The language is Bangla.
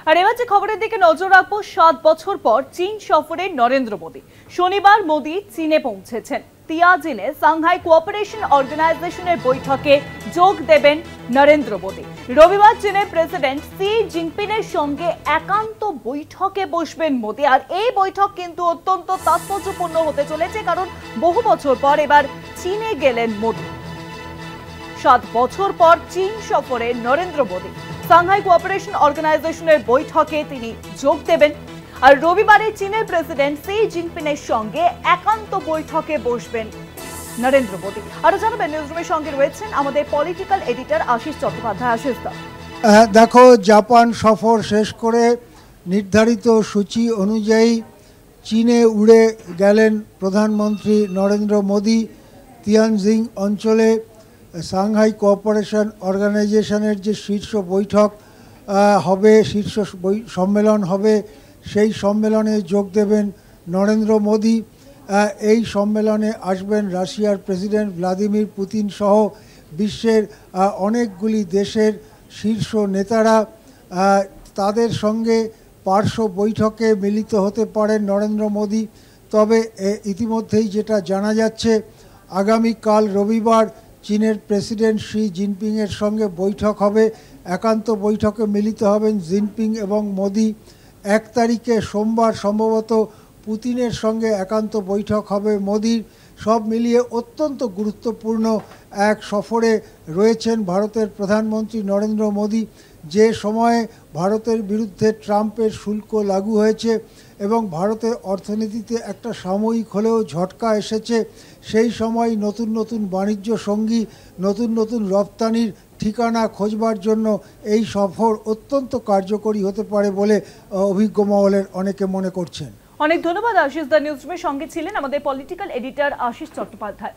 আর এবার যে খবরের দিকে নজর রাখবো, 7 বছর পর চীন সফরে নরেন্দ্র মোদী। শনিবার মোদী চীনে পৌঁছেছেন। তিয়াজিনে সাংহাই কোঅপারেশন অর্গানাইজেশনের বৈঠকে যোগ দেবেন নরেন্দ্র মোদী। রবিবার চীনের প্রেসিডেন্ট শি জিনপিংয়ের সঙ্গে একান্ত বৈঠকে বসবেন মোদী। আর এই বৈঠক কিন্তু অত্যন্ত তাৎপর্যপূর্ণ হতে চলেছে, কারণ বহু বছর পর এবার চীনে গেলেন মোদী। 7 বছর পর চীন সফরে নরেন্দ্র মোদী। সাংহাই কোঅপারেশন অর্গানাইজেশনের বৈঠকে তিনি যোগ দেবেন। আর রবিবারে চীনের প্রেসিডেন্ট শি জিনপিংয়ের সঙ্গে একান্ত বৈঠকে বসবেন নরেন্দ্র মোদী। আরো জানাবেন, নিউজরুমের সঙ্গে রয়েছেন আমাদের পলিটিক্যাল এডিটর আশিস চট্টোপাধ্যায়। আশিস দা, দেখো, জাপান সফর শেষ করে নির্ধারিত সূচি অনুযায়ী চীনে উড়ে গেলেন প্রধানমন্ত্রী নরেন্দ্র মোদী। তিয়ানজিং অঞ্চলে সাংহাই কোঅপারেশন অর্গানাইজেশনের যে শীর্ষ বৈঠক হবে, শীর্ষ সম্মেলন হবে, সেই সম্মেলনে যোগ দেবেন নরেন্দ্র মোদী। এই সম্মেলনে আসবেন রাশিয়ার প্রেসিডেন্ট ভ্লাদিমির পুতিন সহ বিশ্বের অনেকগুলি দেশের শীর্ষ নেতারা। তাদের সঙ্গে পার্শ্ব বৈঠকে মিলিত হতে পারেন নরেন্দ্র মোদী। তবে ইতিমধ্যেই যেটা জানা যাচ্ছে, আগামীকাল রবিবার চীনের প্রেসিডেন্ট শি জিনপিংয়ের সঙ্গে বৈঠক হবে। একান্ত বৈঠকে মিলিত হবেন জিনপিং এবং মোদী। 1 তারিখে সোমবার সম্ভবত পুতিনের সঙ্গে একান্ত বৈঠক হবে মোদীর। সব মিলিয়ে অত্যন্ত গুরুত্বপূর্ণ এক সফরে রয়েছেন ভারতের প্রধানমন্ত্রী নরেন্দ্র মোদী। যে সময়ে ভারতের বিরুদ্ধে ট্রাম্পের শুল্ক লাগু হয়েছে এবং ভারতের অর্থনীতিতে একটা সাময়িক হলেও ঝটকা এসেছে, সেই সময় নতুন নতুন বাণিজ্য সঙ্গী, নতুন নতুন রপ্তানির ঠিকানা খোঁজবার জন্য এই সফর অত্যন্ত কার্যকরী হতে পারে বলে অভিজ্ঞ মহলের অনেকে মনে করছেন। অনেক ধন্যবাদ আশিস দা। নিউজরুমের সঙ্গে ছিলেন আমাদের পলিটিক্যাল এডিটর আশিস চট্টোপাধ্যায়।